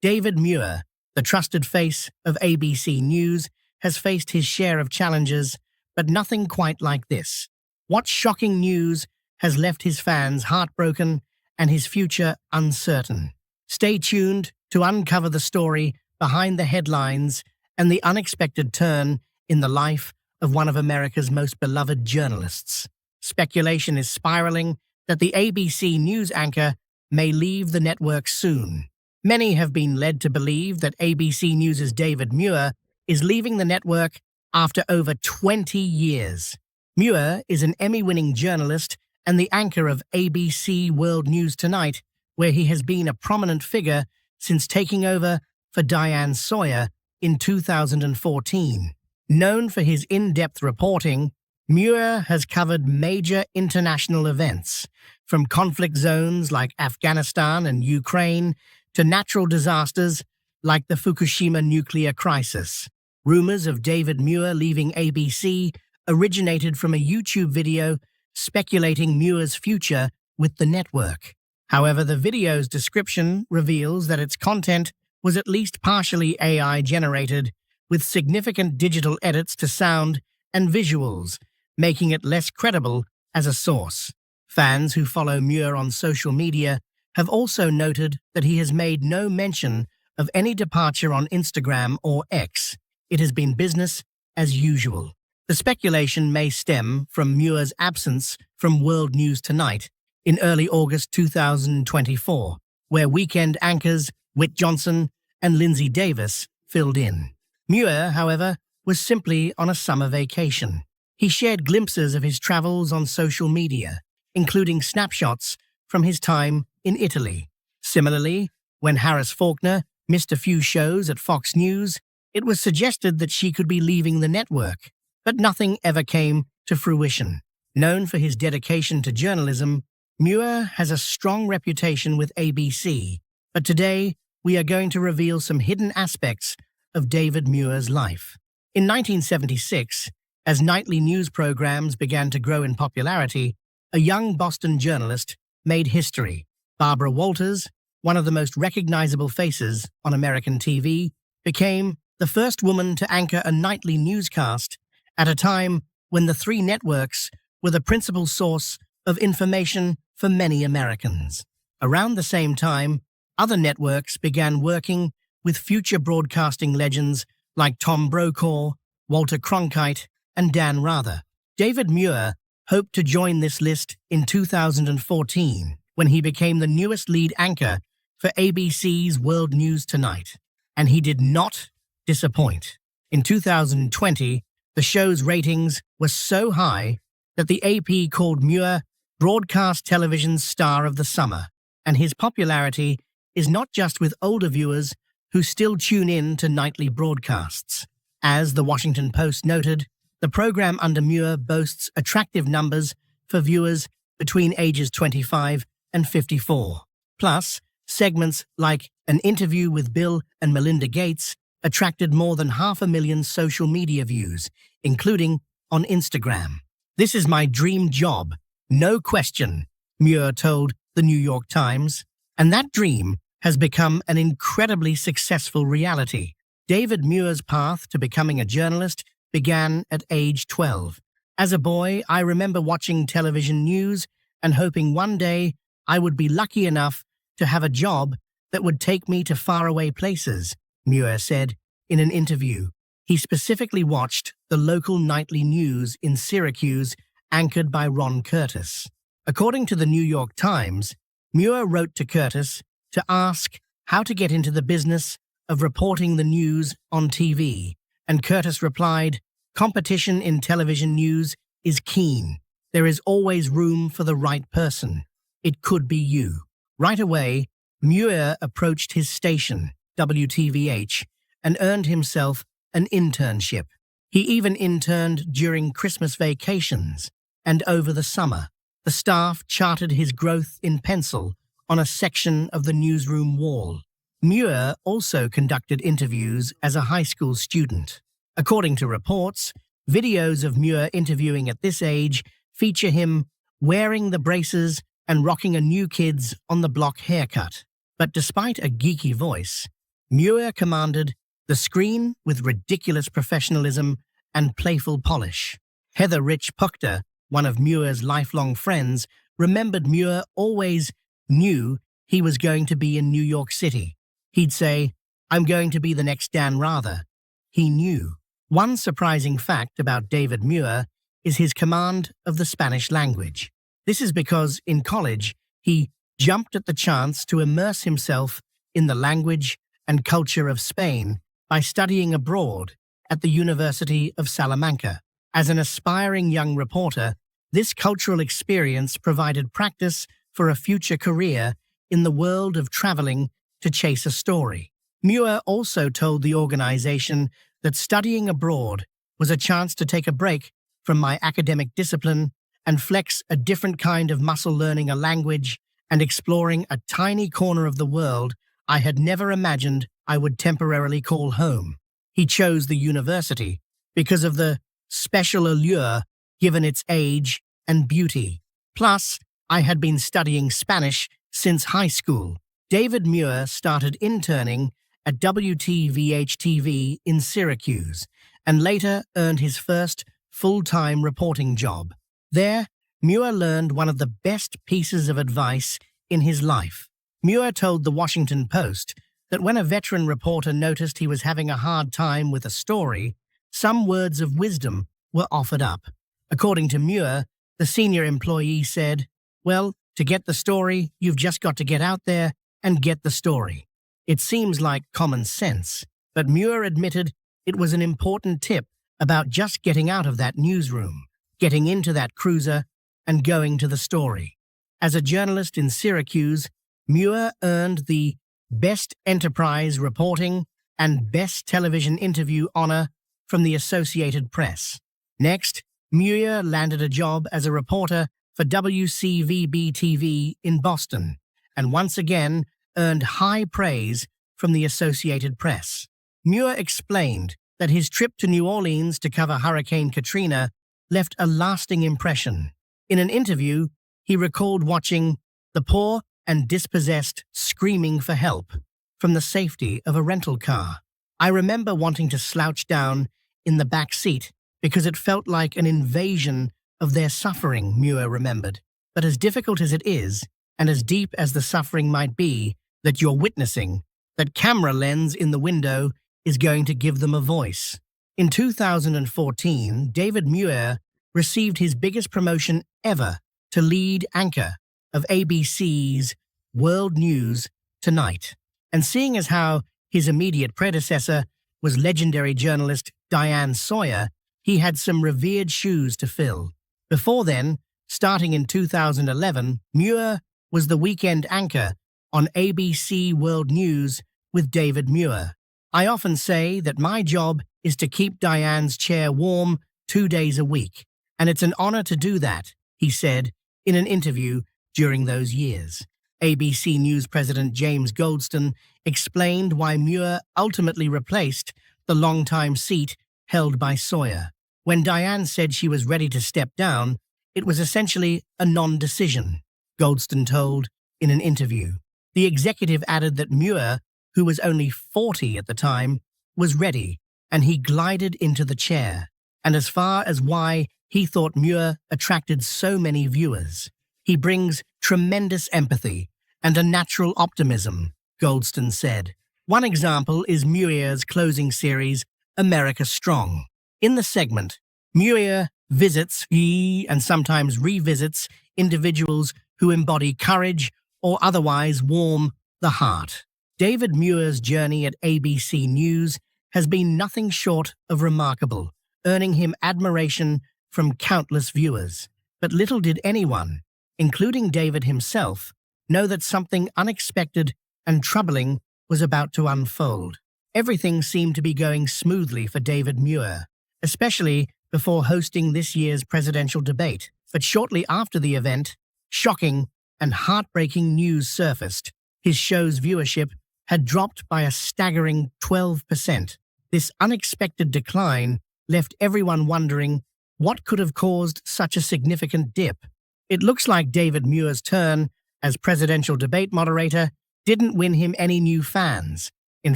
David Muir, the trusted face of ABC News, has faced his share of challenges, but nothing quite like this. What shocking news has left his fans heartbroken and his future uncertain? Stay tuned to uncover the story behind the headlines and the unexpected turn in the life of one of America's most beloved journalists. Speculation is spiraling that the ABC News anchor may leave the network soon. Many have been led to believe that ABC News' David Muir is leaving the network after over 20 years. Muir is an Emmy-winning journalist and the anchor of ABC World News Tonight, where he has been a prominent figure since taking over for Diane Sawyer in 2014. Known for his in-depth reporting, Muir has covered major international events, from conflict zones like Afghanistan and Ukraine to natural disasters like the Fukushima nuclear crisis. Rumors of David Muir leaving ABC originated from a YouTube video speculating Muir's future with the network. However, the video's description reveals that its content was at least partially AI-generated, with significant digital edits to sound and visuals, making it less credible as a source. Fans who follow Muir on social media have also noted that he has made no mention of any departure on Instagram or X. It has been business as usual. The speculation may stem from Muir's absence from World News Tonight in early August 2024, where weekend anchors Whit Johnson and Lindsay Davis filled in. Muir, however, was simply on a summer vacation. He shared glimpses of his travels on social media, including snapshots from his time in Italy. Similarly, when Harris Faulkner missed a few shows at Fox News, it was suggested that she could be leaving the network, but nothing ever came to fruition. Known for his dedication to journalism, Muir has a strong reputation with ABC, but today we are going to reveal some hidden aspects of David Muir's life. In 1976, as nightly news programs began to grow in popularity, a young Boston journalist made history. Barbara Walters, one of the most recognizable faces on American TV, became the first woman to anchor a nightly newscast at a time when the three networks were the principal source of information for many Americans. Around the same time, other networks began working with future broadcasting legends like Tom Brokaw, Walter Cronkite, and Dan Rather. David Muir hoped to join this list in 2014 when he became the newest lead anchor for ABC's World News Tonight, and he did not disappoint. In 2020, the show's ratings were so high that the AP called Muir broadcast television's star of the summer, and his popularity is not just with older viewers who still tune in to nightly broadcasts. As the Washington Post noted, the program under Muir boasts attractive numbers for viewers between ages 25 and 54. Plus, segments like An Interview with Bill and Melinda Gates attracted more than 500,000 social media views, including on Instagram. "This is my dream job, no question," Muir told the New York Times, and that dream has become an incredibly successful reality. David Muir's path to becoming a journalist began at age 12. "As a boy, I remember watching television news and hoping one day I would be lucky enough to have a job that would take me to faraway places," Muir said in an interview. He specifically watched the local nightly news in Syracuse, anchored by Ron Curtis. According to the New York Times, Muir wrote to Curtis to ask how to get into the business of reporting the news on TV, and Curtis replied, "Competition in television news is keen. There is always room for the right person. It could be you." Right away, Muir approached his station, WTVH, and earned himself an internship. He even interned during Christmas vacations and over the summer. The staff charted his growth in pencil on a section of the newsroom wall. Muir also conducted interviews as a high school student. According to reports, videos of Muir interviewing at this age feature him wearing the braces and rocking a New Kids on the Block haircut. But despite a geeky voice, Muir commanded the screen with ridiculous professionalism and playful polish. Heather Rich Puchter, one of Muir's lifelong friends, remembered Muir always knew he was going to be in New York City. He'd say, "I'm going to be the next Dan Rather." He knew. One surprising fact about David Muir is his command of the Spanish language. This is because in college, he jumped at the chance to immerse himself in the language and culture of Spain by studying abroad at the University of Salamanca. As an aspiring young reporter, this cultural experience provided practice for a future career in the world of traveling to chase a story. Muir also told the organization that studying abroad was a chance to take a break from my academic discipline and flex a different kind of muscle, learning a language and exploring a tiny corner of the world I had never imagined I would temporarily call home. He chose the university because of the special allure given its age and beauty. Plus, I had been studying Spanish since high school. David Muir started interning at WTVH-TV in Syracuse and later earned his first full-time reporting job. There, Muir learned one of the best pieces of advice in his life. Muir told the Washington Post that when a veteran reporter noticed he was having a hard time with a story, some words of wisdom were offered up. According to Muir, the senior employee said, "Well, to get the story, you've just got to get out there and get the story." It seems like common sense, but Muir admitted it was an important tip about just getting out of that newsroom, getting into that cruiser, and going to the story. As a journalist in Syracuse, Muir earned the Best Enterprise Reporting and Best Television Interview honor from the Associated Press. Next, Muir landed a job as a reporter for WCVB-TV in Boston, and once again earned high praise from the Associated Press. Muir explained that his trip to New Orleans to cover Hurricane Katrina left a lasting impression. In an interview, he recalled watching the poor and dispossessed screaming for help from the safety of a rental car. "I remember wanting to slouch down in the back seat because it felt like an invasion of their suffering," Muir remembered. But as difficult as it is, and as deep as the suffering might be that you're witnessing, that camera lens in the window is going to give them a voice. In 2014, David Muir received his biggest promotion ever to lead anchor of ABC's World News Tonight. And seeing as how his immediate predecessor was legendary journalist Diane Sawyer, he had some revered shoes to fill. Before then, starting in 2011, Muir was the weekend anchor on ABC World News with David Muir. "I often say that my job is to keep Diane's chair warm 2 days a week, and it's an honor to do that," he said in an interview during those years. ABC News President James Goldston explained why Muir ultimately replaced the longtime seat held by Sawyer. When Diane said she was ready to step down, it was essentially a non-decision, Goldston told in an interview. The executive added that Muir, who was only 40 at the time, was ready, and he glided into the chair. And as far as why he thought Muir attracted so many viewers, "He brings tremendous empathy and a natural optimism," Goldston said. One example is Muir's closing series, America Strong. In the segment, Muir visits and sometimes revisits individuals who embody courage or otherwise warm the heart. David Muir's journey at ABC News has been nothing short of remarkable, earning him admiration from countless viewers. But little did anyone, including David himself, know that something unexpected and troubling was about to unfold. Everything seemed to be going smoothly for David Muir, especially before hosting this year's presidential debate. But shortly after the event, shocking and heartbreaking news surfaced. His show's viewership had dropped by a staggering 12%. This unexpected decline left everyone wondering what could have caused such a significant dip. It looks like David Muir's turn as presidential debate moderator didn't win him any new fans. In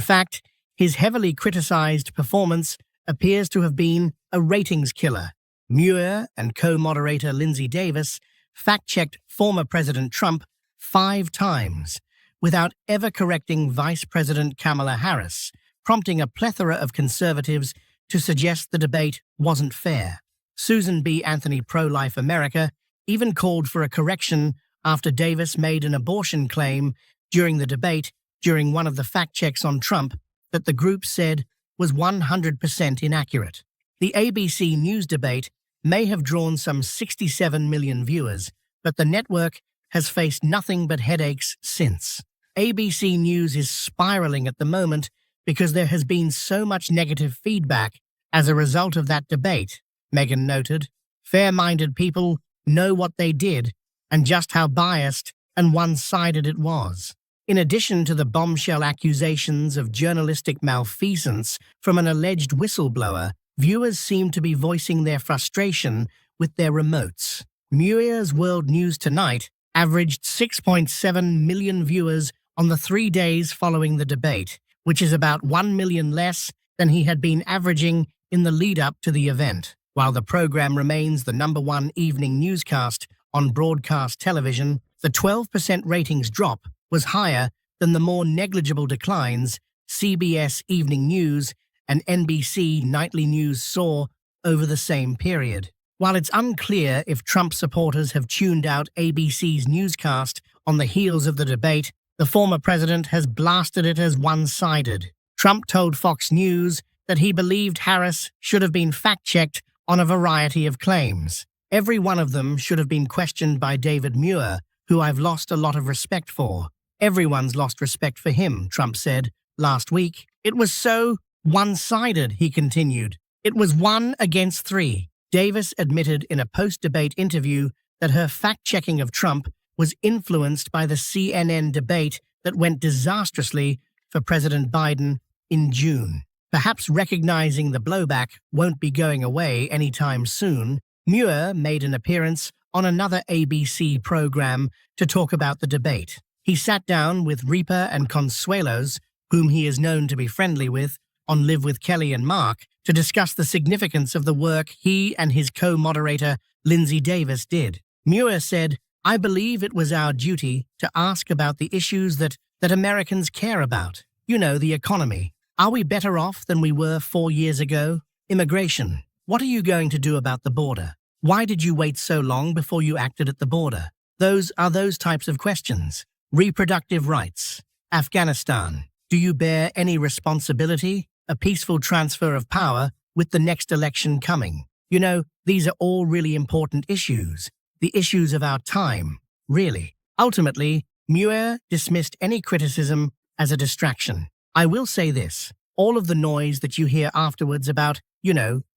fact, his heavily criticized performance appears to have been a ratings killer. Muir and co-moderator Lindsay Davis fact-checked former President Trump 5 times without ever correcting Vice President Kamala Harris, prompting a plethora of conservatives to suggest the debate wasn't fair. Susan B. Anthony Pro-Life America even called for a correction after Davis made an abortion claim during the debate during one of the fact-checks on Trump that the group said was 100% inaccurate. The ABC News debate may have drawn some 67 million viewers, but the network has faced nothing but headaches since. ABC News is spiraling at the moment because there has been so much negative feedback as a result of that debate, Meghan noted. Fair-minded people know what they did and just how biased and one-sided it was. In addition to the bombshell accusations of journalistic malfeasance from an alleged whistleblower, viewers seem to be voicing their frustration with their remotes. Muir's World News Tonight averaged 6.7 million viewers on the 3 days following the debate, which is about 1 million less than he had been averaging in the lead-up to the event. While the program remains the #1 evening newscast on broadcast television, the 12% ratings drop was higher than the more negligible declines CBS Evening News and NBC Nightly News saw over the same period. While it's unclear if Trump supporters have tuned out ABC's newscast on the heels of the debate, the former president has blasted it as one-sided. Trump told Fox News that he believed Harris should have been fact-checked on a variety of claims. Every one of them should have been questioned by David Muir, who I've lost a lot of respect for. Everyone's lost respect for him, Trump said last week. It was so one-sided, he continued. It was 1 against 3. Davis admitted in a post-debate interview that her fact-checking of Trump was influenced by the CNN debate that went disastrously for President Biden in June. Perhaps recognizing the blowback won't be going away anytime soon, Muir made an appearance on another ABC program to talk about the debate. He sat down with Reaper and Consuelos, whom he is known to be friendly with, on Live with Kelly and Mark, to discuss the significance of the work he and his co-moderator Lindsay Davis did. Muir said, "I believe it was our duty to ask about the issues that Americans care about. You know, the economy. Are we better off than we were 4 years ago? Immigration. What are you going to do about the border? Why did you wait so long before you acted at the border? Those types of questions. Reproductive rights. Afghanistan. Do you bear any responsibility? A peaceful transfer of power with the next election coming. You know, these are all really important issues. The issues of our time, really." Ultimately, Muir dismissed any criticism as a distraction. I will say this. All of the noise that you hear afterwards about,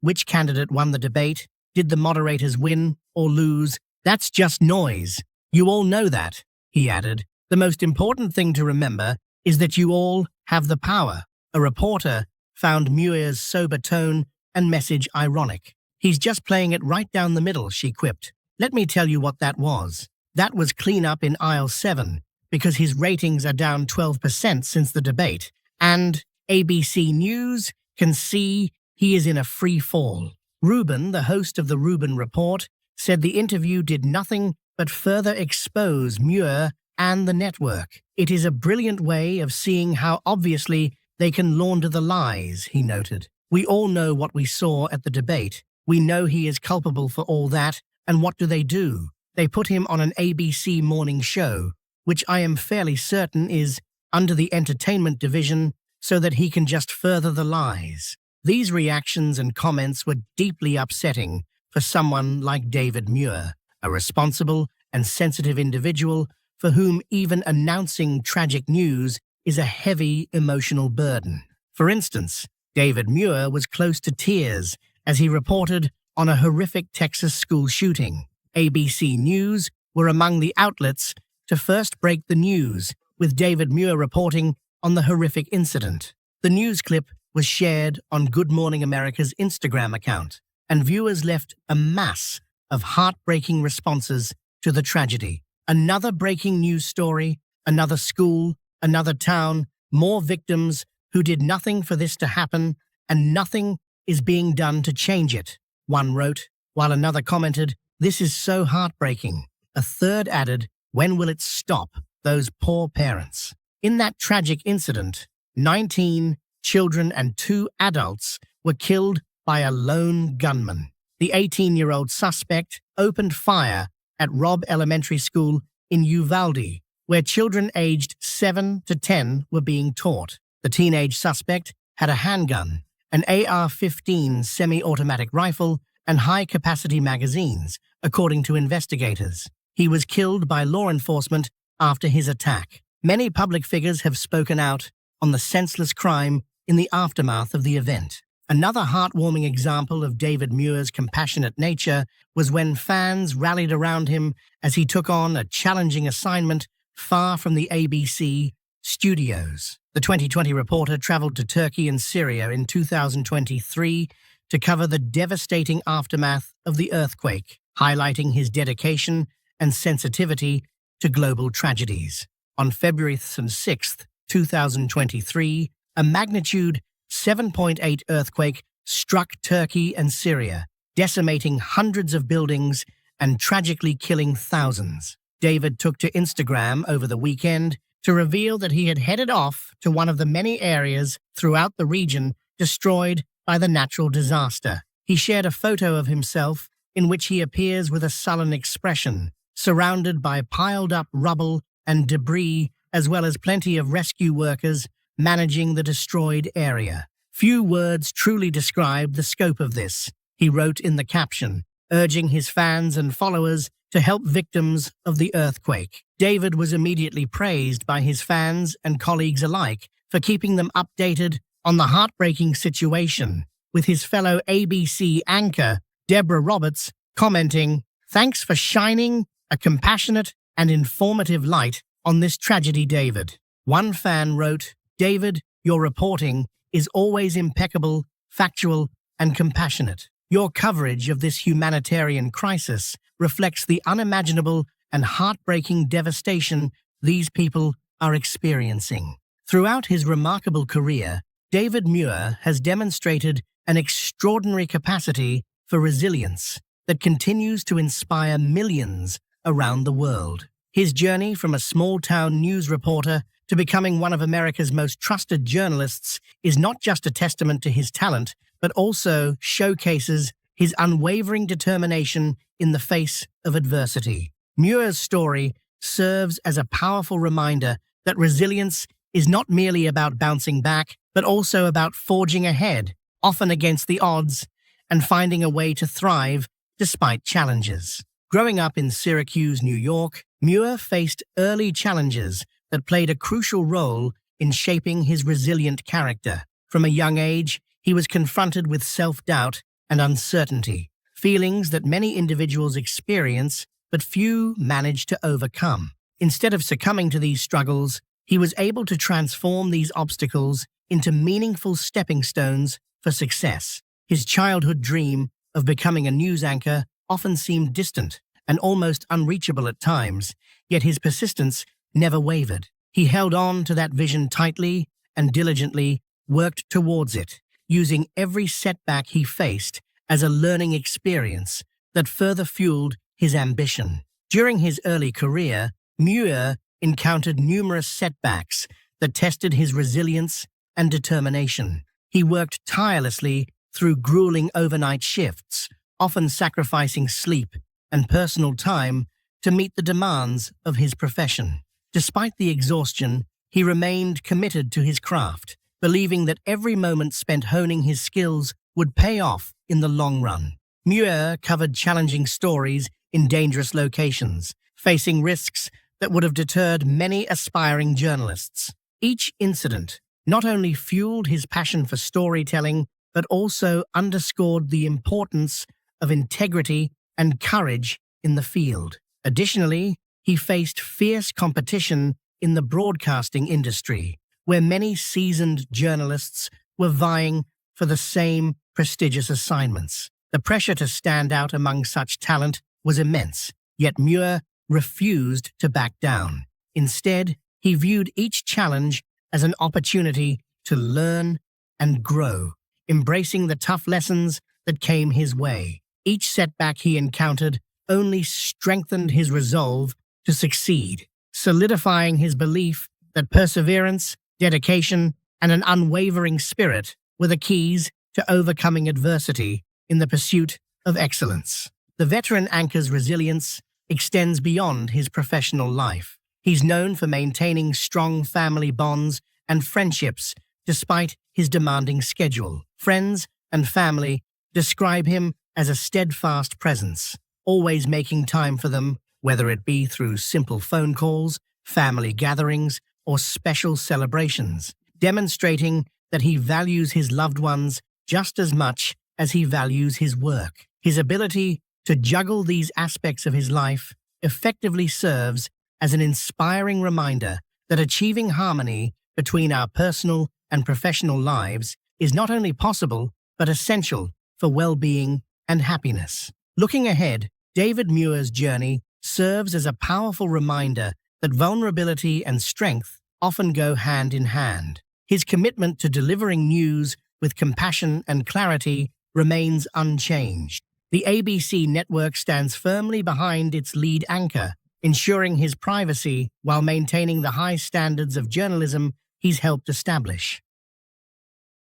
which candidate won the debate, did the moderators win or lose, that's just noise. You all know that, he added. The most important thing to remember is that you all have the power. A reporter found Muir's sober tone and message ironic. "He's just playing it right down the middle," she quipped. "Let me tell you what that was. That was cleanup in aisle 7, because his ratings are down 12% since the debate, and ABC News can see he is in a free fall." Rubin, the host of the Rubin Report, said the interview did nothing but further expose Muir and the network. "It is a brilliant way of seeing how obviously they can launder the lies," he noted. "We all know what we saw at the debate. We know he is culpable for all that, and what do? They put him on an ABC morning show, which I am fairly certain is under the entertainment division, so that he can just further the lies." These reactions and comments were deeply upsetting for someone like David Muir, a responsible and sensitive individual for whom even announcing tragic news is a heavy emotional burden. For instance, David Muir was close to tears as he reported on a horrific Texas school shooting. ABC News were among the outlets to first break the news, with David Muir reporting on the horrific incident. The news clip was shared on Good Morning America's Instagram account, and viewers left a mass of heartbreaking responses to the tragedy. Another breaking news story, another school, another town, more victims who did nothing for this to happen, and nothing is being done to change it, one wrote, while another commented, "This is so heartbreaking." A third added, "When will it stop? Those poor parents." In that tragic incident, 19 children and 2 adults were killed by a lone gunman. The 18-year-old suspect opened fire at Robb Elementary School in Uvalde, where children aged 7 to 10 were being taught. The teenage suspect had a handgun, an AR-15 semi-automatic rifle, and high-capacity magazines, according to investigators. He was killed by law enforcement after his attack. Many public figures have spoken out on the senseless crime in the aftermath of the event. Another heartwarming example of David Muir's compassionate nature was when fans rallied around him as he took on a challenging assignment far from the ABC studios. The 2020 reporter traveled to Turkey and Syria in 2023 to cover the devastating aftermath of the earthquake, highlighting his dedication and sensitivity to global tragedies. On February 6, 2023, a magnitude 7.8 earthquake struck Turkey and Syria, decimating hundreds of buildings and tragically killing thousands. David took to Instagram over the weekend to reveal that he had headed off to one of the many areas throughout the region destroyed by the natural disaster. He shared a photo of himself in which he appears with a sullen expression, surrounded by piled-up rubble and debris, as well as plenty of rescue workers managing the destroyed area. "Few words truly describe the scope of this," he wrote in the caption, urging his fans and followers to help victims of the earthquake. David was immediately praised by his fans and colleagues alike for keeping them updated on the heartbreaking situation, with his fellow ABC anchor, Deborah Roberts, commenting, "Thanks for shining a compassionate and informative light on this tragedy, David." One fan wrote, "David, your reporting is always impeccable, factual, and compassionate. Your coverage of this humanitarian crisis reflects the unimaginable and heartbreaking devastation these people are experiencing." Throughout his remarkable career, David Muir has demonstrated an extraordinary capacity for resilience that continues to inspire millions around the world. His journey from a small-town news reporter to becoming one of America's most trusted journalists is not just a testament to his talent, but also showcases his unwavering determination in the face of adversity. Muir's story serves as a powerful reminder that resilience is not merely about bouncing back, but also about forging ahead, often against the odds, and finding a way to thrive despite challenges. Growing up in Syracuse, New York, Muir faced early challenges that played a crucial role in shaping his resilient character. From a young age, he was confronted with self-doubt and uncertainty, feelings that many individuals experience but few manage to overcome. Instead of succumbing to these struggles, he was able to transform these obstacles into meaningful stepping stones for success. His childhood dream of becoming a news anchor often seemed distant and almost unreachable at times, yet his persistence never wavered. He held on to that vision tightly and diligently worked towards it, using every setback he faced as a learning experience that further fueled his ambition. During his early career, Muir encountered numerous setbacks that tested his resilience and determination. He worked tirelessly through grueling overnight shifts, often sacrificing sleep and personal time to meet the demands of his profession. Despite the exhaustion, he remained committed to his craft, believing that every moment spent honing his skills would pay off in the long run. Muir covered challenging stories in dangerous locations, facing risks that would have deterred many aspiring journalists. Each incident not only fueled his passion for storytelling, but also underscored the importance of integrity and courage in the field. Additionally, he faced fierce competition in the broadcasting industry, where many seasoned journalists were vying for the same prestigious assignments. The pressure to stand out among such talent was immense, yet Muir refused to back down. Instead, he viewed each challenge as an opportunity to learn and grow, embracing the tough lessons that came his way. Each setback he encountered only strengthened his resolve to succeed, solidifying his belief that perseverance, dedication, and an unwavering spirit were the keys to overcoming adversity in the pursuit of excellence. The veteran anchor's resilience extends beyond his professional life. He's known for maintaining strong family bonds and friendships despite his demanding schedule. Friends and family describe him as a steadfast presence, always making time for them, whether it be through simple phone calls, family gatherings, or special celebrations, demonstrating that he values his loved ones just as much as he values his work. His ability to juggle these aspects of his life effectively serves as an inspiring reminder that achieving harmony between our personal and professional lives is not only possible, but essential for well-being and happiness. Looking ahead, David Muir's journey serves as a powerful reminder that vulnerability and strength often go hand in hand. His commitment to delivering news with compassion and clarity remains unchanged. The ABC network stands firmly behind its lead anchor, ensuring his privacy while maintaining the high standards of journalism he's helped establish.